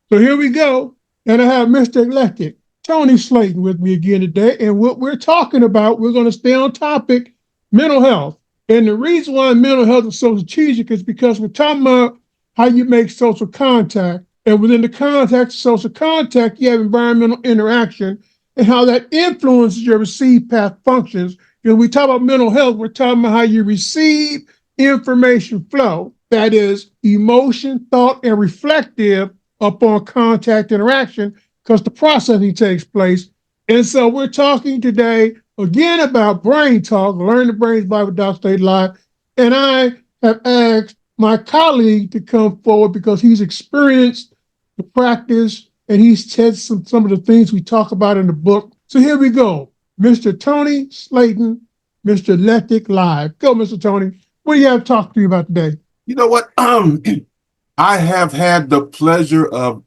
So here we go. And I have Mr. Eclectic, Tony Slaton with me again today. And what we're talking about, we're going to stay on topic, mental health. And the reason why mental health is so strategic is because we're talking about how you make social contact. And within the context of social contact, you have environmental interaction and how that influences your receive path functions. When we talk about mental health, we're talking about how you receive information flow. That is emotion, thought, and reflective upon contact interaction because the processing takes place. And so we're talking today again about brain talk, Learn the Brains Bible Doc State Live. And I have asked my colleague to come forward because he's experienced the practice and he's said some of the things we talk about in the book. So here we go. Mr. Tony Slaton, Mr. Eclectic Live. Go, Mr. Tony. What do you have to talk to you about today? You know what? I have had the pleasure of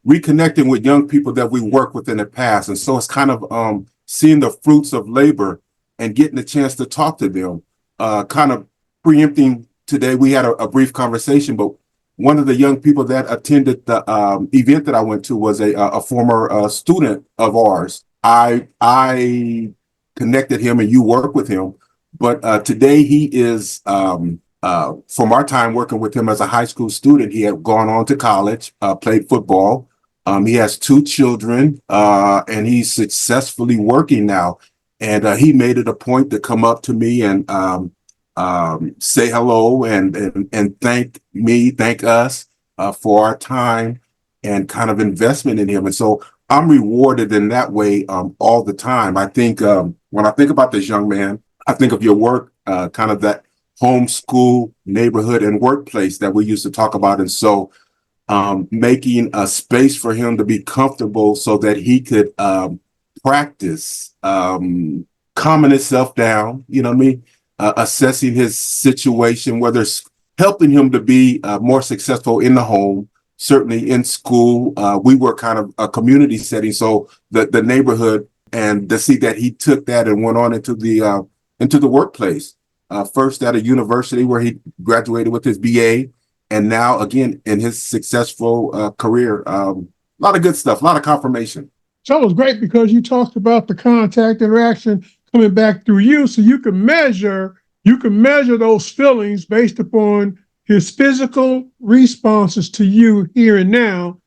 reconnecting with young people that we worked with in the past. And so it's kind of seeing the fruits of labor and getting a chance to talk to them. Kind of preempting today, we had a brief conversation, but one of the young people that attended the event that I went to was a former student of ours. I connected him and you work with him, but today he is, from our time working with him as a high school student, he had gone on to college, played football. He has 2 children, and he's successfully working now. And he made it a point to come up to me and say hello and thank us for our time and kind of investment in him. And so I'm rewarded in that way all the time. I think when I think about this young man, I think of your work, kind of that homeschool neighborhood and workplace that we used to talk about. And so making a space for him to be comfortable so that he could practice calming himself down, you know what I mean? Assessing his situation, whether it's helping him to be more successful in the home, certainly in school. We were kind of a community setting, so the neighborhood, and to see that he took that and went on into the workplace. First at a university where he graduated with his BA, and now again in his successful career. A lot of good stuff, a lot of confirmation. So it was great because you talked about the contact interaction coming back through you, so you can measure those feelings based upon his physical responses to you here and now,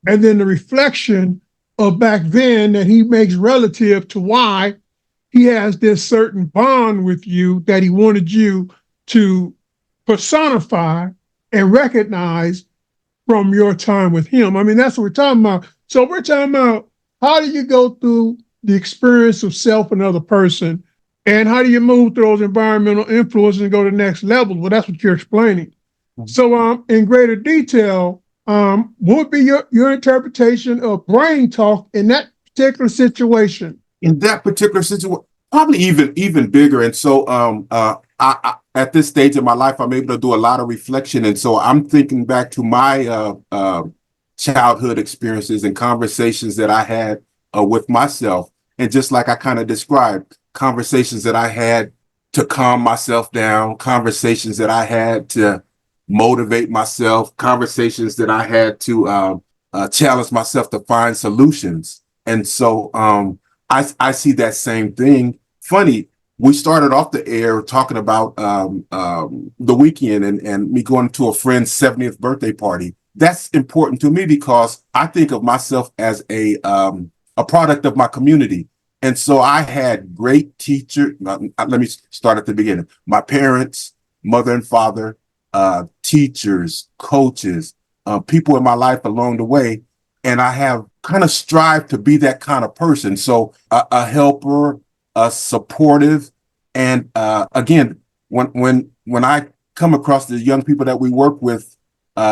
and then the reflection of back then that he makes relative to why he has this certain bond with you that he wanted you to personify and recognize from your time with him. I mean, that's what we're talking about. So we're talking about how do you go through the experience of self and other person, and how do you move through those environmental influences and go to the next level? Well, that's what you're explaining. Mm-hmm. So in greater detail, what would be your interpretation of brain talk in that particular situation? In that particular situation, probably even bigger. And so I at this stage of my life, I'm able to do a lot of reflection. And so I'm thinking back to my childhood experiences and conversations that I had with myself. And just like I kind of described, conversations that I had to calm myself down, conversations that I had to motivate myself, conversations that I had to challenge myself to find solutions. And so I see that same thing. Funny, we started off the air talking about the weekend and me going to a friend's 70th birthday party. That's important to me because I think of myself as a product of my community. And so I had great teachers. Let me start at the beginning. My parents, mother and father, teachers, coaches, people in my life along the way. And I have kind of strived to be that kind of person. So a helper, supportive. And again, when I come across the young people that we work with,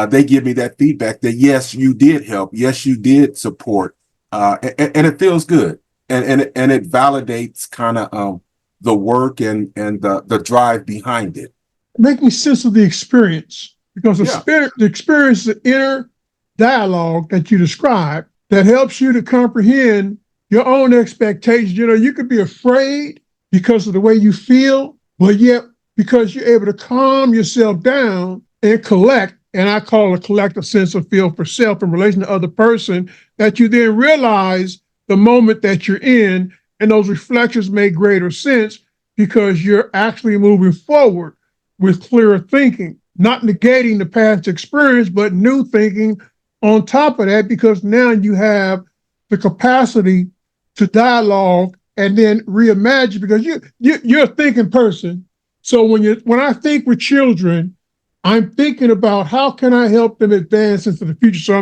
they give me that feedback that, yes, you did help. Yes, you did support. And it feels good. And it validates kind of the work and the drive behind it. Making sense of the experience, because the experience is the inner dialogue that you describe that helps you to comprehend your own expectations. You know, you could be afraid because of the way you feel, but yet because you're able to calm yourself down and collect, and I call it a collective sense of feel for self in relation to other person, that you then realize the moment that you're in, and those reflections make greater sense because you're actually moving forward with clearer thinking, not negating the past experience, but new thinking on top of that, because now you have the capacity to dialogue and then reimagine, because you're a thinking person. So when I think with children, I'm thinking about how can I help them advance into the future. So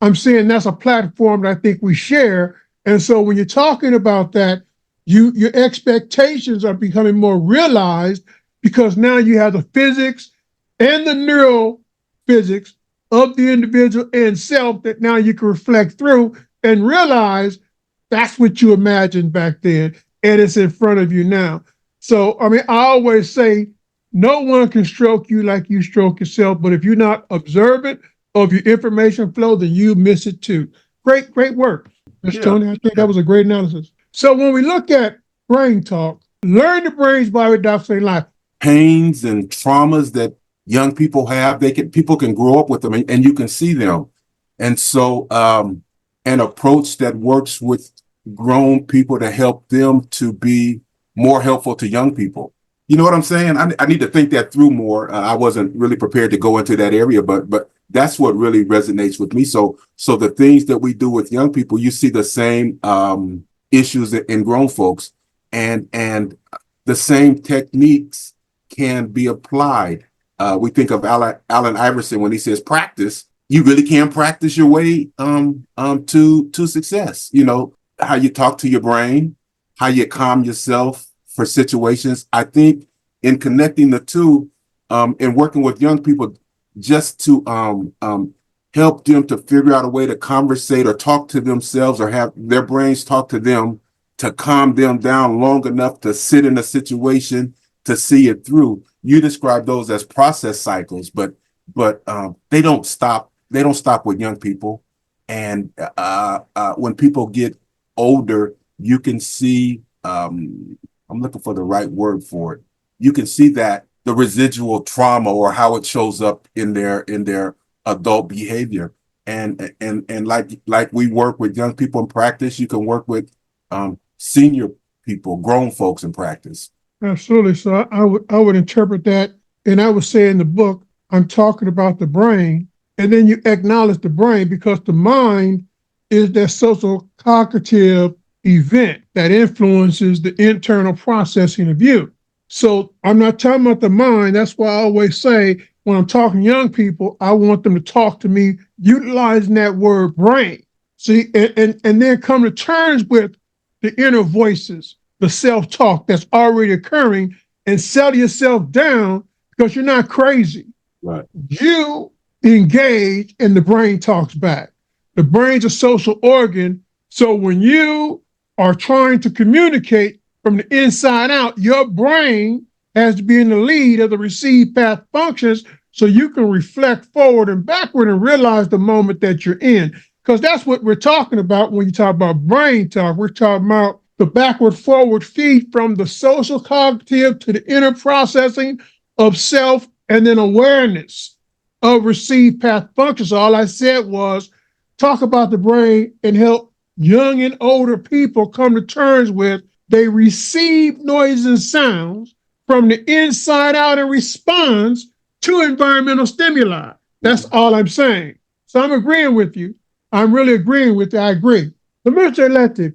I'm saying that's a platform that I think we share. And so when you're talking about that, your expectations are becoming more realized because now you have the physics and the neural physics of the individual and self that now you can reflect through and realize that's what you imagined back then, and it's in front of you now. So, I mean, I always say no one can stroke you like you stroke yourself, but if you're not observant of your information flow, then you miss it too. Great work, Mr. Tony. I think that was a great analysis. So when we look at brain talk, learn the brain's biodiversity life. Pains and traumas that young people have, people can grow up with them, and you can see them. And so an approach that works with grown people to help them to be more helpful to young people. You know what I'm saying? I need to think that through more. I wasn't really prepared to go into that area, but that's what really resonates with me. So the things that we do with young people, you see the same issues in grown folks, and the same techniques can be applied. We think of Allen Iverson when he says practice. You really can practice your way to success. You know, how you talk to your brain, how you calm yourself for situations. I think in connecting the two, and working with young people, just to help them to figure out a way to conversate or talk to themselves, or have their brains talk to them, to calm them down long enough to sit in a situation to see it through. You describe those as process cycles, but they don't stop. They don't stop with young people. And when people get older, you can see, I'm looking for the right word for it. You can see that the residual trauma, or how it shows up in their adult behavior. And like we work with young people in practice, you can work with senior people, grown folks in practice. Absolutely. So I would interpret that, and I would say in the book, I'm talking about the brain, and then you acknowledge the brain, because the mind is that social cognitive event that influences the internal processing of you. So I'm not talking about the mind. That's why I always say when I'm talking to young people, I want them to talk to me utilizing that word brain. See, and then come to terms with the inner voices, the self-talk that's already occurring, and settle yourself down, because you're not crazy. Right. You engage and the brain talks back. The brain's a social organ. So when you are trying to communicate from the inside out, your brain has to be in the lead of the receive path functions, so you can reflect forward and backward and realize the moment that you're in. Because that's what we're talking about when you talk about brain talk. We're talking about the backward forward feed from the social cognitive to the inner processing of self, and then awareness of receive path functions. So all I said was talk about the brain and help young and older people come to terms with they receive noises and sounds from the inside out in response to environmental stimuli. That's all I'm saying. So I'm agreeing with you. I'm really agreeing with you. I agree. But Mr. Eclectic,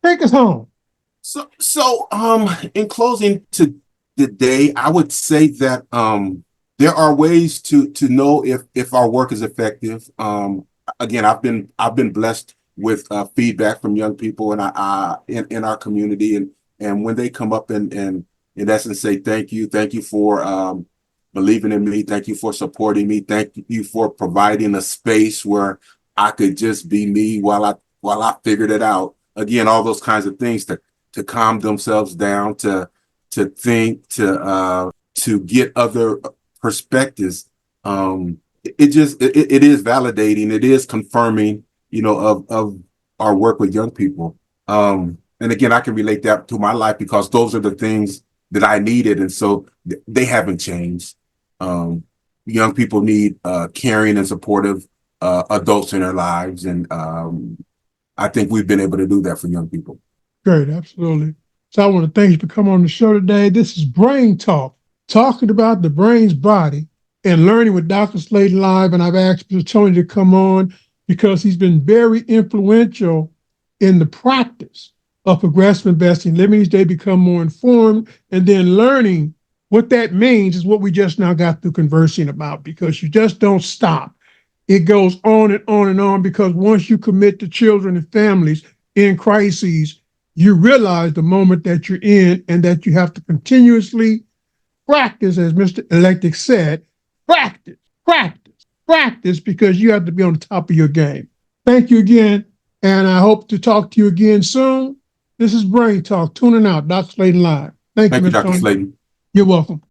take us home. So in closing to the day, I would say that there are ways to know if our work is effective. Again, I've been blessed with feedback from young people and in our community, and when they come up and in essence say thank you for believing in me, thank you for supporting me, thank you for providing a space where I could just be me while I figured it out. Again, all those kinds of things to calm themselves down, to think, to get other perspectives. It is validating. It is confirming, of our work with young people. And again, I can relate that to my life because those are the things that I needed, and so they haven't changed. Young people need caring and supportive adults in their lives, and I think we've been able to do that for young people. Great, absolutely. So I want to thank you for coming on the show today. This is Brain Talk, talking about the brain's body and learning with Dr. Slaton Live. And I've asked Mr. Tony to come on because he's been very influential in the practice of progressive investing, living each day, become more informed, and then learning what that means is what we just now got through conversing about, because you just don't stop. It goes on and on and on, because once you commit to children and families in crises, you realize the moment that you're in and that you have to continuously practice, as Mr. Eclectic said, practice, because you have to be on the top of your game. Thank you again, and I hope to talk to you again soon. This is Brain Talk, tuning out, Dr. Slaton Live. Thank you, Thank you, Mr. Dr. Tony. Slaton. You're welcome.